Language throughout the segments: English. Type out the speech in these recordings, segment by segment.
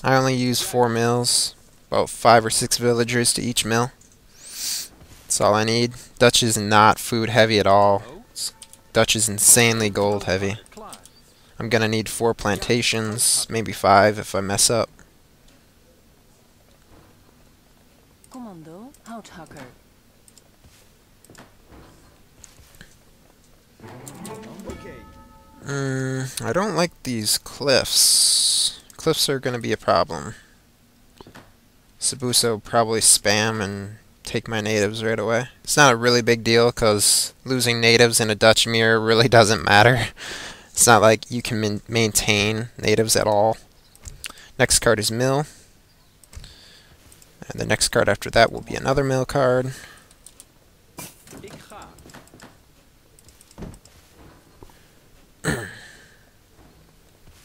I only use 4 mills, about 5 or 6 villagers to each mill. That's all I need. Dutch is not food heavy at all. Dutch is insanely gold heavy. I'm gonna need 4 plantations, maybe 5 if I mess up. Commando, houthakker. I don't like these cliffs. Cliffs are gonna be a problem. Sabusa will probably spam and take my natives right away. It's not a really big deal because losing natives in a Dutch mirror really doesn't matter. It's not like you can maintain natives at all. Next card is mill. And the next card after that will be another mill card.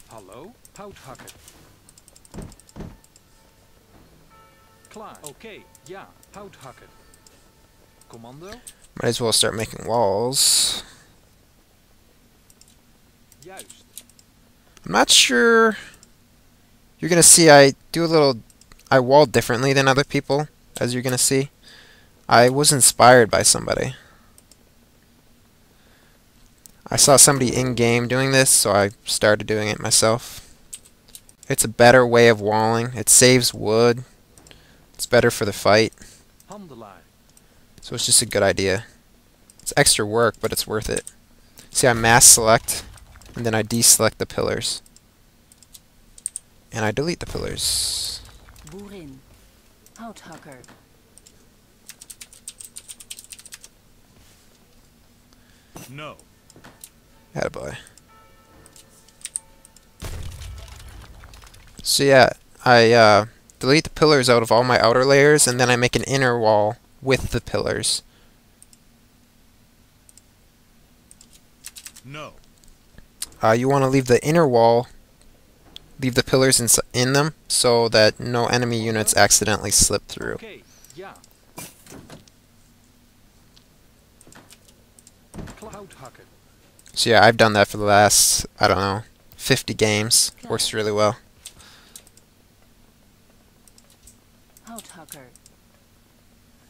Hallo, houthakker. Klaar. Oké, ja, houthakker. Commando. Might as well start making walls. Juist. I'm not sure. You're gonna see I wall differently than other people, as you're gonna see. I was inspired by somebody. I saw somebody in-game doing this, so I started doing it myself. It's a better way of walling. It saves wood. It's better for the fight. Handelaar. So it's just a good idea. It's extra work, but it's worth it. See, I mass select, and then I deselect the pillars. And I delete the pillars. Boerin, houthakker. No. Attaboy. So yeah, I delete the pillars out of all my outer layers, and then I make an inner wall with the pillars. No. You want to leave the inner wall, leave the pillars in them, so that no enemy units accidentally slip through. Oké, ja. Houthakker. So yeah, I've done that for the last, I don't know, 50 games. Works really well. Houthakker.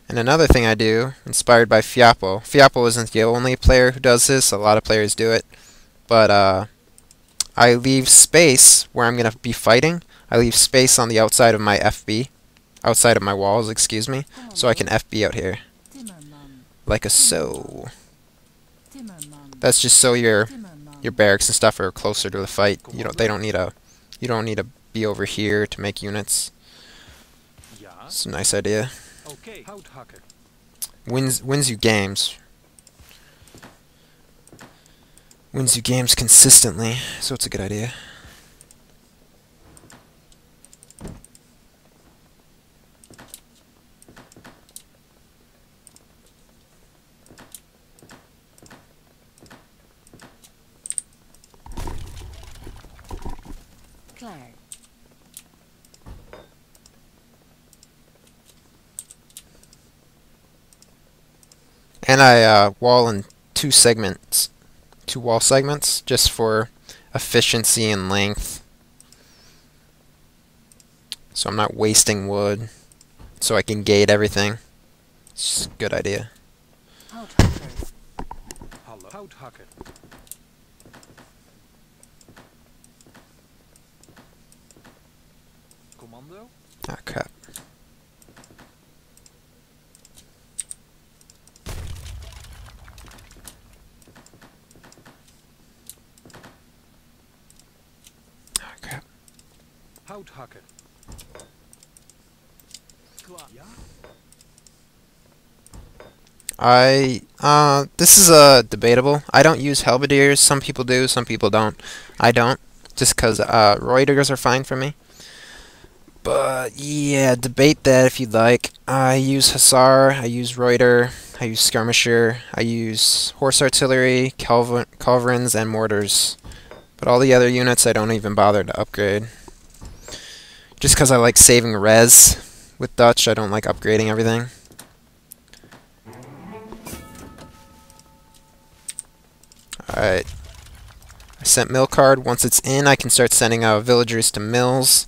And another thing I do, inspired by Fiapo. Fiapo isn't the only player who does this. A lot of players do it. But I leave space where I'm going to be fighting. I leave space on the outside of my FB. Outside of my walls, excuse me. So I can FB out here. Like a so. That's just so your barracks and stuff are closer to the fight. You don't need to be over here to make units. It's a nice idea. Oké, houthakker. Wins you games. Wins you games consistently, so it's a good idea. Klaar. And I wall in 2 segments. 2 wall segments, just for efficiency and length. So I'm not wasting wood, so I can gate everything. It's just a good idea. Houthakker. Hallo, houthakker. Commando. Ah, crap. Ah, crap. Houthakker. Klaar. Ja? This is debatable. I don't use halberdiers. Some people do, some people don't. I don't, just because Reuters are fine for me. But yeah, debate that if you'd like. I use Hussar, I use Reuter, I use Skirmisher, I use Horse Artillery, Culverins, and Mortars. But all the other units I don't even bother to upgrade. Just because I like saving res with Dutch, I don't like upgrading everything. Alright. I I sent mill card. Once it's in, I can start sending villagers to mills.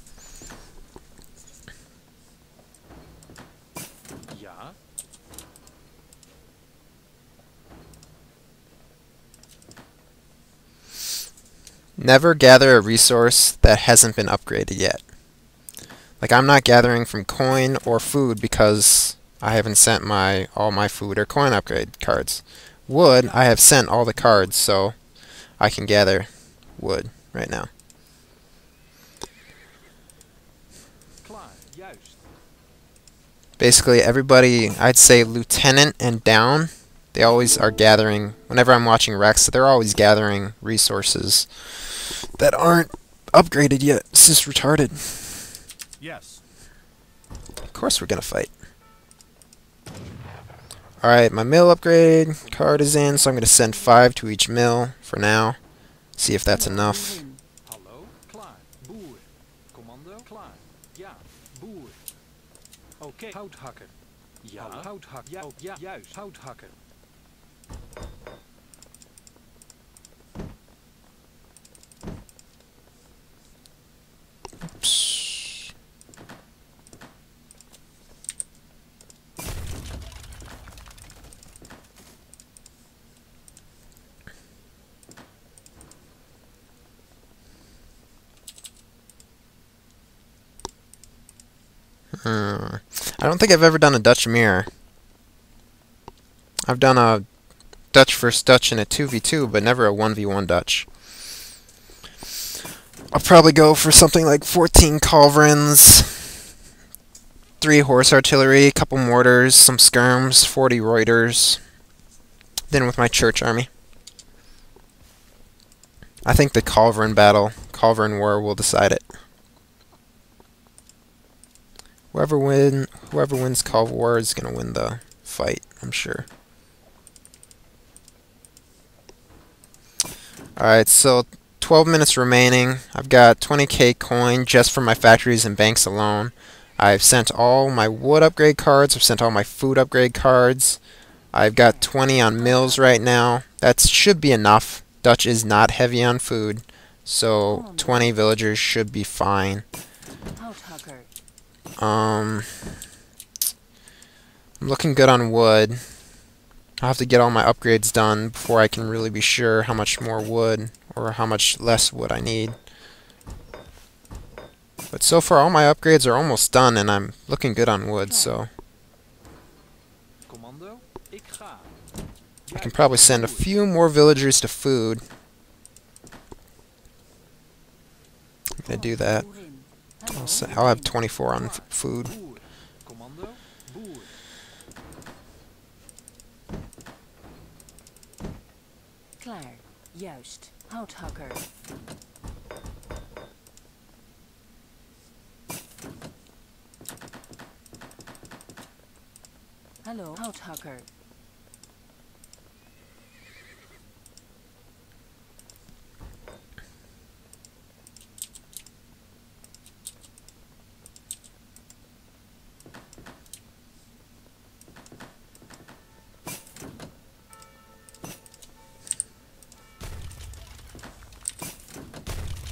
Ja. Never gather a resource that hasn't been upgraded yet. Like, I'm not gathering from coin or food because I haven't sent all my food or coin upgrade cards. Wood, I have sent all the cards, so I can gather wood right now. Klaar. Juist. Basically, everybody, I'd say lieutenant and down, they always are gathering. Whenever I'm watching Rex, they're always gathering resources that aren't upgraded yet. It's just retarded. Yes. Of course we're gonna fight. Alright, my mill upgrade card is in, so I'm gonna send 5 to each mill for now. See if that's enough. Hallo. Klaar. Boer. Commando. Klaar. Ja. Boer. Oké. Houthakker. Ja. Houthakker. Ja. Ja. Juist. Houthakker. Oops. I don't think I've ever done a Dutch mirror. I've done a Dutch versus Dutch in a 2v2, but never a 1v1 Dutch. I'll probably go for something like 14 culverins, 3 horse artillery, a couple mortars, some skirms, 40 Reuters, then with my church army. I think the culverin culverin war will decide it. Whoever wins Culver War is gonna win the fight, I'm sure. Alright, so 12 minutes remaining. I've got 20k coin just from my factories and banks alone. I've sent all my wood upgrade cards. I've sent all my food upgrade cards. I've got 20 on mills right now. That should be enough. Dutch is not heavy on food, so 20 villagers should be fine. I'm looking good on wood. I'll have to get all my upgrades done before I can really be sure how much more wood or how much less wood I need. But so far all my upgrades are almost done and I'm looking good on wood, so Commando. Ik ga. I can probably send a few more villagers to food. I'm gonna do that. I'll have 24 on food. Boer. Commando. Boer. Klaar. Juist. Houthakker. Hallo. Houthakker.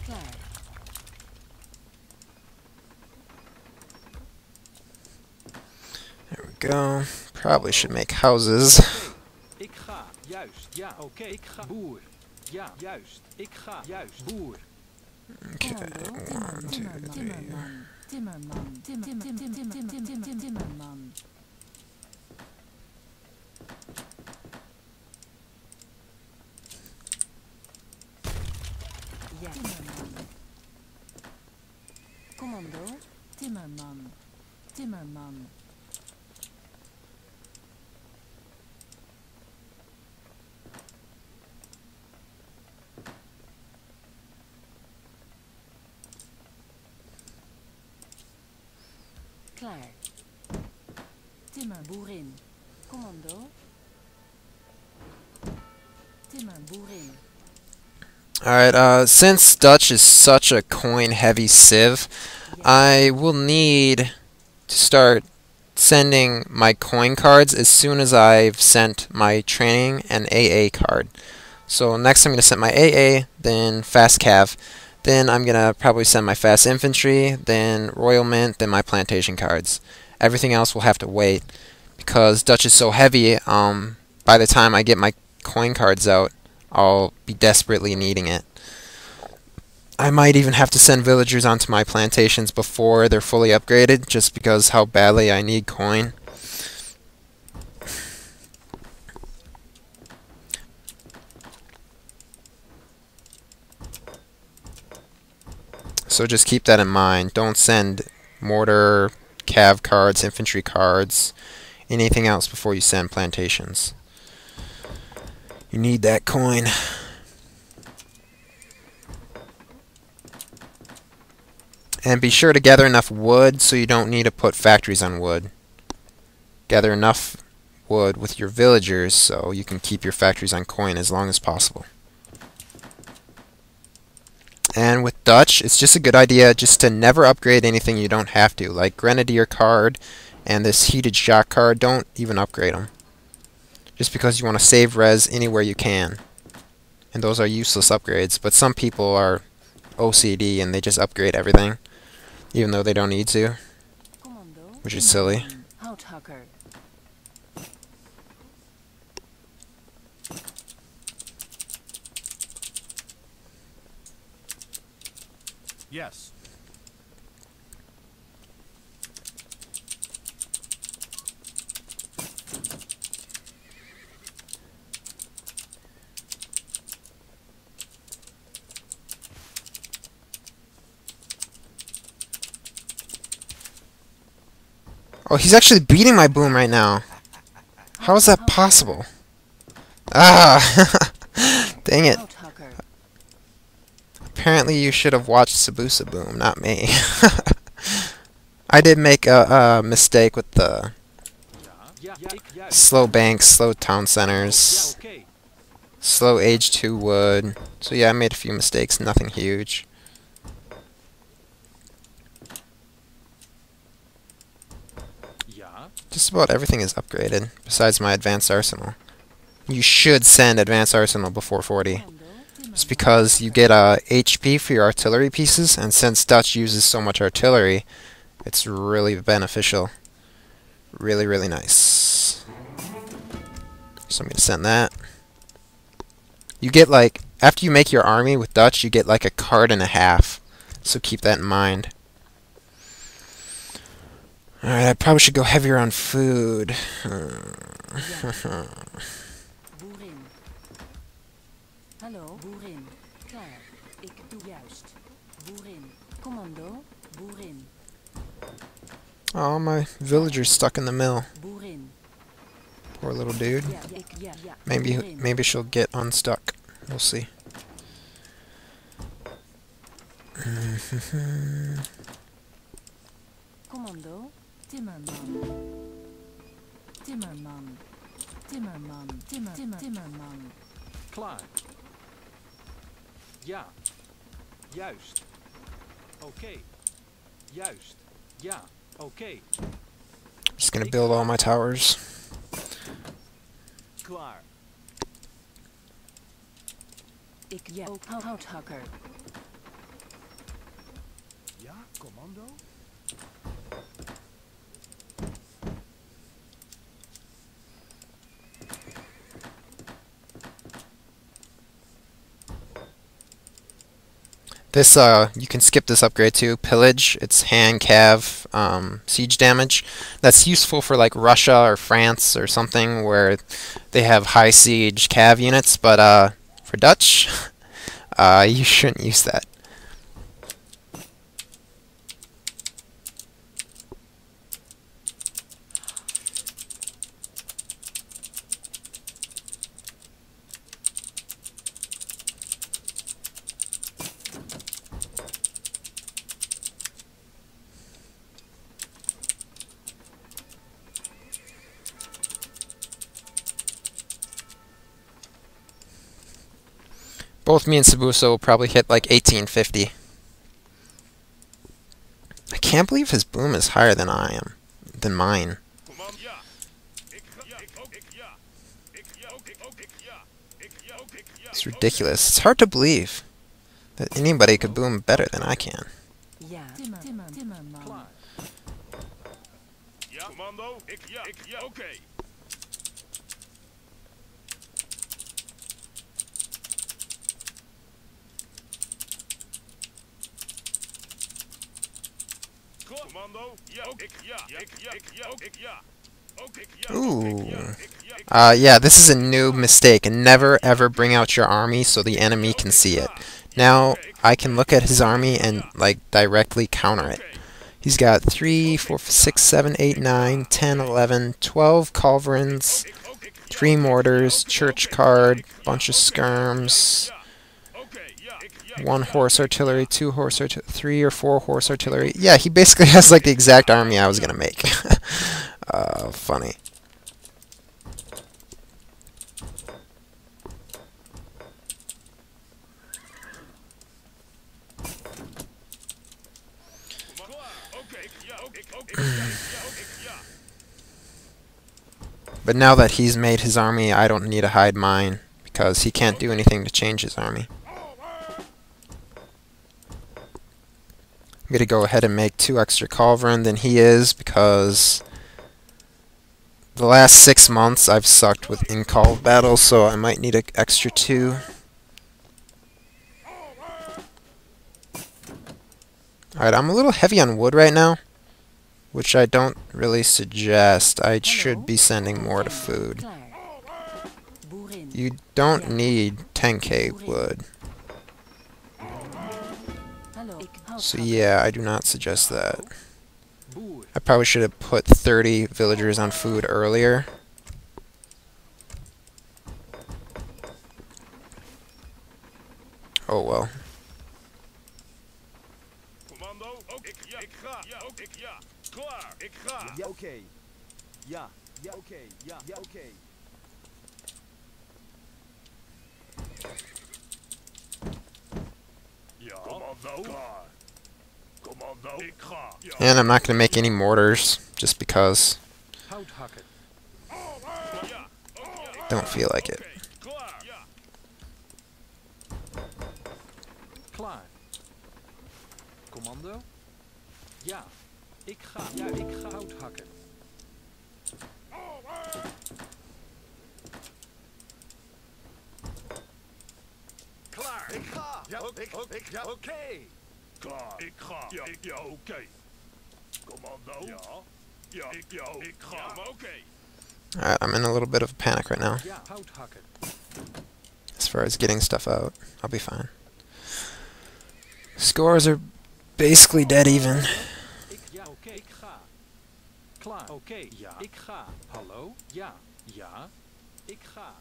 Klaar. There we go. Probably should make houses. Ik ga. Juist. Ja. Oké. Ik ga. Boer. Ja. Juist. Ik ga. Juist. Boer. Okay, 1, 2, 3. Timmerman. Timmerman. Ja. Timmerman. Commando. Timmerman. Timmerman. Klaar. Timmerboerin. Commando. Timmerboerin. Alright, since Dutch is such a coin-heavy civ, I will need to start sending my coin cards as soon as I've sent my training and AA card. So next I'm going to send my AA, then fast cav. Then I'm going to probably send my fast infantry, then royal mint, then my plantation cards. Everything else will have to wait because Dutch is so heavy. By the time I get my coin cards out, I'll be desperately needing it. I might even have to send villagers onto my plantations before they're fully upgraded, just because how badly I need coin. So just keep that in mind. Don't send mortar, cav cards, infantry cards, anything else before you send plantations. You need that coin. And be sure to gather enough wood so you don't need to put factories on wood. Gather enough wood with your villagers so you can keep your factories on coin as long as possible. And with Dutch, it's just a good idea just to never upgrade anything you don't have to. Like Grenadier card and this Heated Shock card, don't even upgrade them. Just because you want to save res anywhere you can. And those are useless upgrades. But some people are OCD and they just upgrade everything, even though they don't need to, which is silly. Yes. Oh, he's actually beating my boom right now. How is that possible? Ah! Dang it. Apparently you should have watched Sabusa Boom, not me. I did make a mistake with the slow banks, slow town centers, slow age 2 wood. So yeah, I made a few mistakes, nothing huge. Just about everything is upgraded, besides my advanced arsenal. You should send advanced arsenal before 40. It's because you get HP for your artillery pieces, and since Dutch uses so much artillery, it's really beneficial. Really, really nice. So I'm going to send that. You get like, after you make your army with Dutch, you get like a card and a half. So keep that in mind. Alright, I probably should go heavier on food. Hallo, boerin. Klaar. Ik doe juist. Boerin. Commando. Boerin. Oh, my villager's stuck in the mill. Boerin. Poor little dude. Ja. Maybe she'll get unstuck. We'll see. Commando. Timmerman. Timmerman. Timmerman. Timmerman. Klaar. Ja. Juist. Oké. Juist. Ja. Oké. Just gonna build all my towers. Klaar. Ik ja ook houthakker. Ja, commando. This, you can skip this upgrade too. Pillage, it's hand cav, siege damage. That's useful for like Russia or France or something where they have high siege cav units, but for Dutch, you shouldn't use that. Both me and Sabusa will probably hit like 1850. I can't believe his boom is higher than than mine. It's It's ridiculous. It's hard to believe that anybody could boom better than I can. Ja. Timmerman. Klaar. Ja, commando. Ja, oké. Commando. Ja, Ooh. Yeah, this is a new mistake. And never ever bring out your army so the enemy can see it. Now, I can look at his army and, like, directly counter it. He's got 3, 4, 6, 7, 8, 9, 10, 11, 12 culverins, 3 mortars, church card, bunch of skirms, 1 horse artillery, 2 horse artillery, 3 or 4 horse artillery. Yeah, he basically has like the exact army I was gonna make. Funny. But now that he's made his army, I don't need to hide mine, because he can't do anything to change his army. I'm going to go ahead and make 2 extra culverin than he is, because the last 6 months I've sucked with in-call battles, so I might need an extra 2. Alright, I'm a little heavy on wood right now, which I don't really suggest. I should be sending more to food. Klaar. Boerin. You don't need 10k wood. Hallo. So yeah, I do not suggest that. Boer. I probably should have put 30 villagers on food earlier. Oh well. Commando. Ik ga. Ja. Klaar. Ik ga. Ja, oké. Ja, oké. Ja, oké. Ja. Commando. Klaar. Commando. Ik ga. Ja. And I'm not going to make any mortars, just because Hout hakken. Ja. don't feel like it. Klaar. Ja. Klaar. Commando. Ja. Ik ga. Ja, ik ga hout hakken. Klaar. Ik ga. Ja, oké. Klaar. Ik ga. Ja, oké. Commando. Ja. Ik ga. Ja, maar oké. Alright, I'm in a little bit of a panic right now. Ja, hout hakken. As far as getting stuff out, I'll be fine. Scores are basically dead even. Ja, oké. Ik ga. Klaar. Oké. Ja. Ik ga. Hallo? Ja. Ja. Ik ga.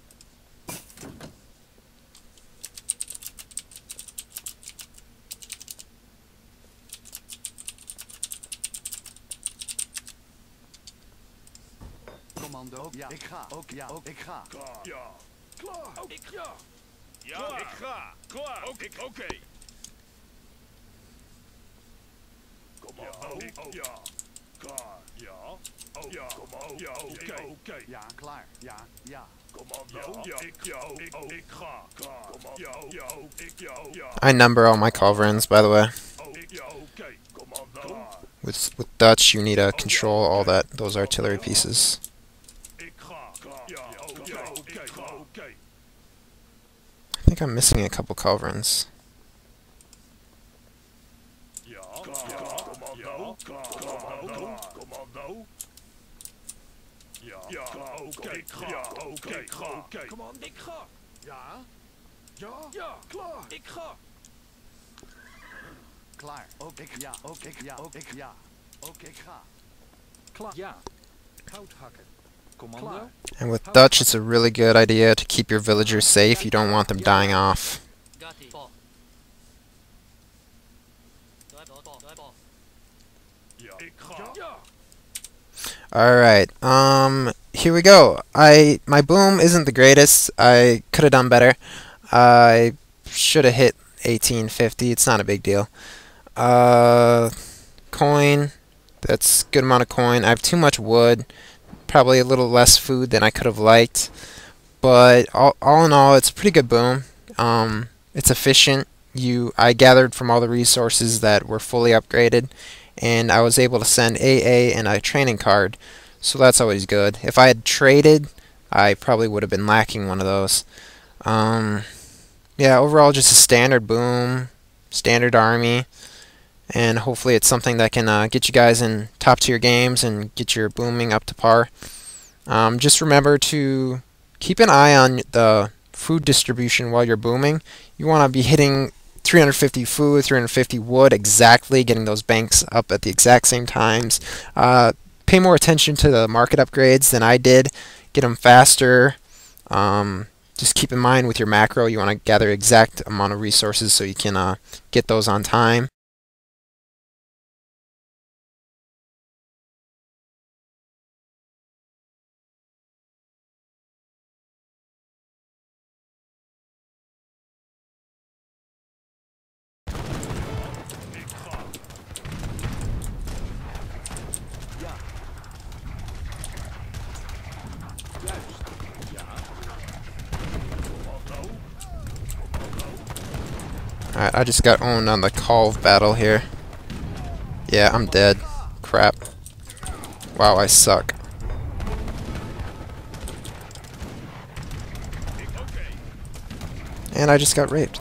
Commando. Ja, ik ga. Ook, ja, ik ga. Klaar. Ja. Klaar. Ik ja. Ja, ik ga. Klaar. Oké. Commando. Ja. Klaar. Ja. Ja. Commando. Ja, oké. Ja, klaar. Ja. Commando. Ja. Ik ga. Klaar. Commando. Ja. I number all my culverins, by the way. Ja, oké. Commando. With Dutch, you need to control all those artillery pieces. Ik ga. Klaar. Ja, oké. I think I'm missing a couple culverins. Ja. Klaar. Commando. Klaar. Commando. Ja. Ja. Oké. Ik ga. Ja. Oké. Commando. Ik ga. Ja. Ja. Klaar. Ik ga. Klaar. Ook ik. Ja. Ook ik. Ja. Ook ik. Ja. Ook ik ga. Klaar. Ja. Hout hakken. Commando. Klaar. And with Dutch, it's a really good idea to keep your villagers safe. You don't want them dying off. Ja. Ik ga. Ja. Alright, here we go. My boom isn't the greatest. I could have done better. I should have hit 1850. It's not a big deal. Coin. That's a good amount of coin. I have too much wood. Probably a little less food than I could have liked. But all in all, it's a pretty good boom. It's efficient. I gathered from all the resources that were fully upgraded, and I was able to send AA and a training card, so that's always good. If I had traded, I probably would have been lacking one of those. Yeah, overall just a standard boom, standard army, and hopefully it's something that can get you guys in top tier games and get your booming up to par. Just remember to keep an eye on the food distribution while you're booming. You want to be hitting 350 food, 350 wood exactly, getting those banks up at the exact same times. Pay more attention to the market upgrades than I did. Get them faster. Just keep in mind with your macro, you want to gather exact amount of resources so you can get those on time. Alright, I just got owned on the call of battle here. Yeah, I'm dead. Crap. Wow, I suck. And I just got raped.